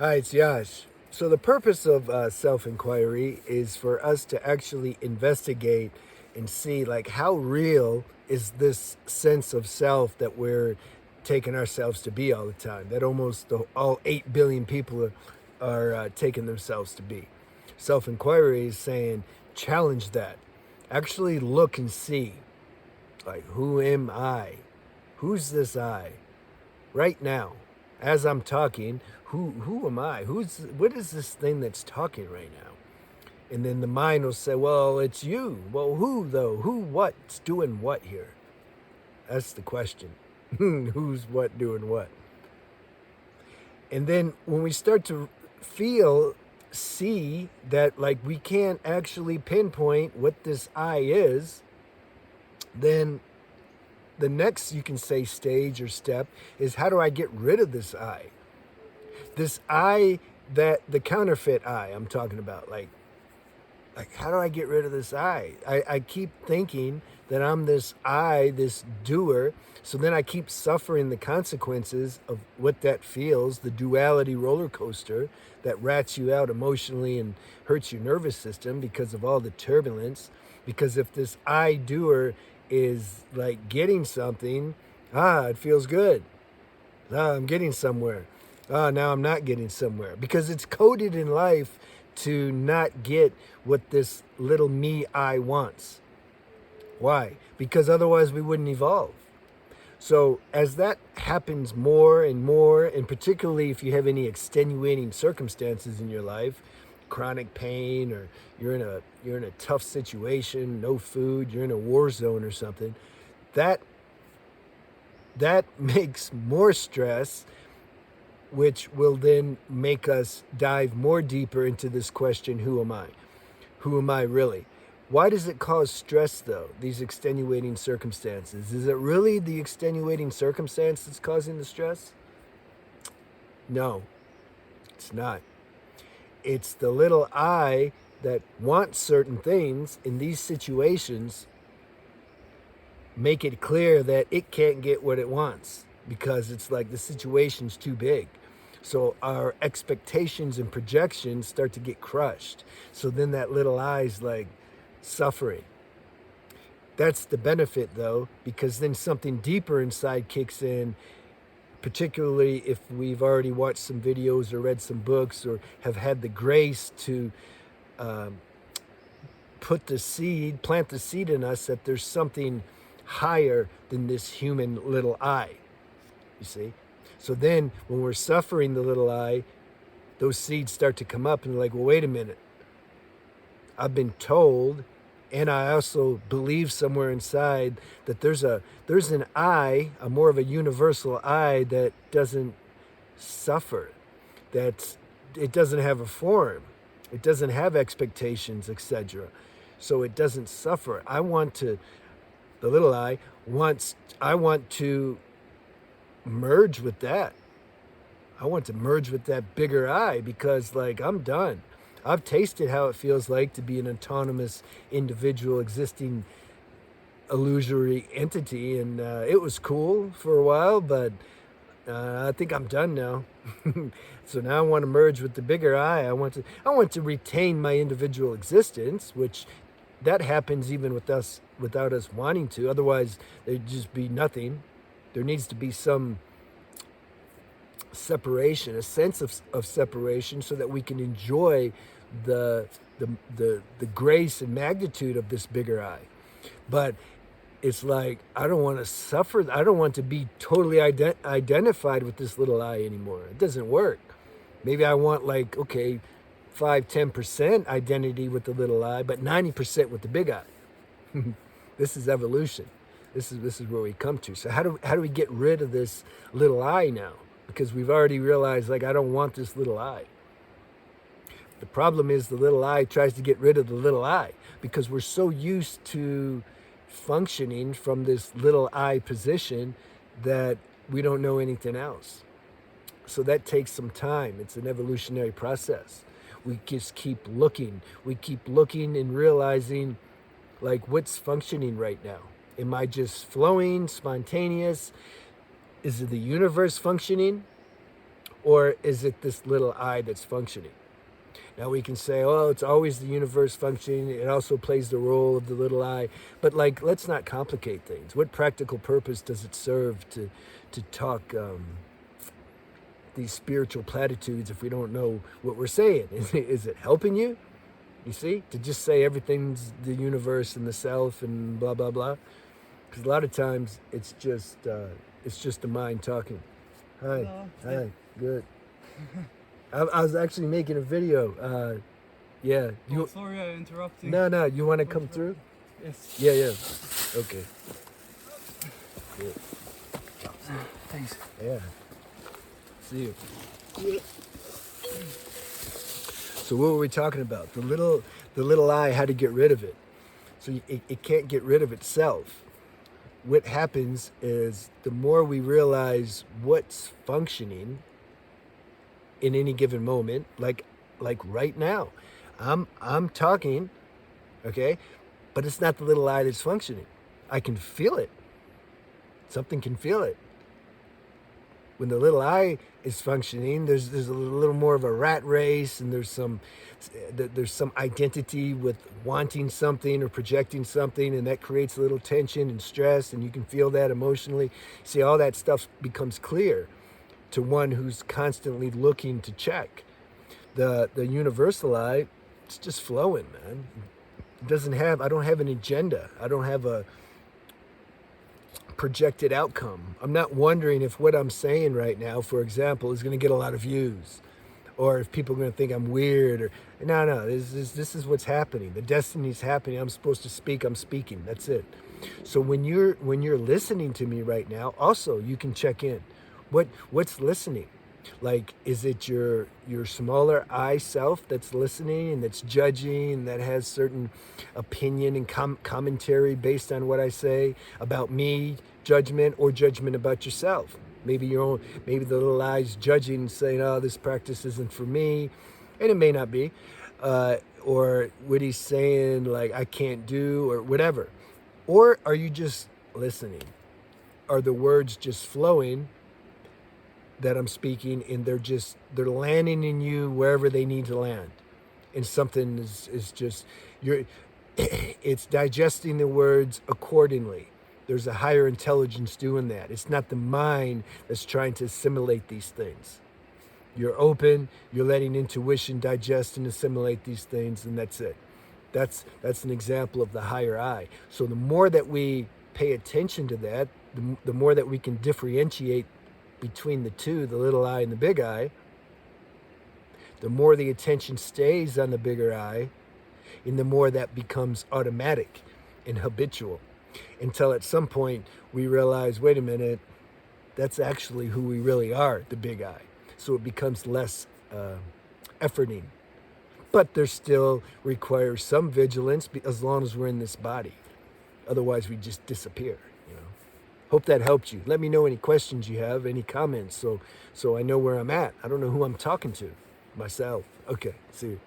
Hi, it's Yash. So, the purpose of self inquiry is for us to actually investigate and see, like, how real is this sense of self that we're taking ourselves to be all the time, that all 8 billion people are taking themselves to be. Self inquiry is saying, challenge that. Actually, look and see, like, who am I? Who's this I? Right now, as I'm talking, who am I? What is this thing that's talking right now? And then the mind will say, well, it's you. Well, who though? What's doing what here? That's the question. Who's what doing what? And then when we start to see that, like, we can't actually pinpoint what this I is, then the next, you can say, stage or step is, how do I get rid of this I? This I, that the counterfeit I I'm talking about. Like how do I get rid of this I keep thinking that I'm this this doer. So then I keep suffering the consequences of what that feels, the duality roller coaster that rats you out emotionally and hurts your nervous system because of all the turbulence. Because if this I doer is like getting something, it feels good. I'm getting somewhere. Now I'm not getting somewhere. Because it's coded in life to not get what this little me I wants. Why? Because otherwise we wouldn't evolve. So as that happens more and more, and particularly if you have any extenuating circumstances in your life, chronic pain, or you're in a tough situation, no food, you're in a war zone or something, that makes more stress, which will then make us dive more deeper into this question, who am I? Who am I really? Why does it cause stress, though, these extenuating circumstances? Is it really the extenuating circumstance that's causing the stress? No, it's not. It's the little I that wants certain things in these situations, make it clear that it can't get what it wants because it's like the situation's too big. So our expectations and projections start to get crushed. So then that little I's like suffering. That's the benefit, though, because then something deeper inside kicks in, particularly if we've already watched some videos or read some books or have had the grace to um, plant the seed in us that there's something higher than this human little I, you see? So then when we're suffering the little I, those seeds start to come up and like, well, wait a minute. I've been told, and I also believe somewhere inside that there's an I, a more of a universal I that doesn't suffer, that it doesn't have a form, it doesn't have expectations, etc. So it doesn't suffer. The little I want to merge with that. I want to merge with that bigger I because, like, I'm done. I've tasted how it feels like to be an autonomous individual existing illusory entity, and it was cool for a while, but I think I'm done now. So now I want to merge with the bigger I want to retain my individual existence, which that happens even without us wanting to. Otherwise, there'd just be nothing. There needs to be some separation, a sense of separation, so that we can enjoy the grace and magnitude of this bigger I. But it's like, I don't want to suffer. I don't want to be totally identified with this little I anymore. It doesn't work. Maybe I want, like, okay, 5-10% identity with the little I, but 90% with the big I. This is evolution. This is where we come to. So how do we get rid of this little I now? Because we've already realized, like, I don't want this little I. The problem is the little I tries to get rid of the little I because we're so used to functioning from this little I position that we don't know anything else. So that takes some time. It's an evolutionary process. We just keep looking. We keep looking and realizing, like, what's functioning right now? Am I just flowing, spontaneous? Is it the universe functioning? Or is it this little I that's functioning? Now we can say, oh, it's always the universe functioning. It also plays the role of the little I. But like, let's not complicate things. What practical purpose does it serve to talk these spiritual platitudes if we don't know what we're saying? Is it helping you? You see, to just say everything's the universe and the self and blah blah blah. Because a lot of times it's just the mind talking. Hi, hi, good. I was actually making a video. Yeah. Oh, sorry, I interrupted. No. You want to come through? Yes. Yeah. Okay. Good. Thanks. Yeah. See you. So what were we talking about? The little I, how to get rid of it. So it can't get rid of itself. What happens is the more we realize what's functioning in any given moment, like right now, I'm talking, okay, but it's not the little I that's functioning. I can feel it. Something can feel it. When the little I is functioning, there's a little more of a rat race, and there's some identity with wanting something or projecting something, and that creates a little tension and stress, and you can feel that emotionally. See, all that stuff becomes clear to one who's constantly looking to check. The universal I, it's just flowing, man. I don't have an agenda. I don't have a projected outcome. I'm not wondering if what I'm saying right now, for example, is going to get a lot of views, or if people are going to think I'm weird. Or no, this is what's happening. The destiny's happening. I'm supposed to speak. I'm speaking. That's it. So when you're listening to me right now, also you can check in. What's listening? Like, is it your smaller I self that's listening and that's judging and that has certain opinion and commentary based on what I say about me, judgment, or judgment about yourself? Maybe the little I's judging and saying, oh, this practice isn't for me, and it may not be. Or what he's saying, like, I can't do, or whatever. Or are you just listening? Are the words just flowing that I'm speaking, and they're landing in you wherever they need to land, and something is just it's digesting the words accordingly. There's a higher intelligence doing that. It's not the mind that's trying to assimilate these things. You're open, you're letting intuition digest and assimilate these things, and that's it. That's an example of the higher I. So the more that we pay attention to that, the more that we can differentiate between the two, the little I and the big I, the more the attention stays on the bigger I, and the more that becomes automatic and habitual, until at some point we realize, wait a minute, that's actually who we really are, the big I. So it becomes less efforting. But there still requires some vigilance as long as we're in this body. Otherwise we just disappear. Hope that helped you. Let me know any questions you have, any comments, so I know where I'm at. I don't know who I'm talking to. Myself. Okay, see you.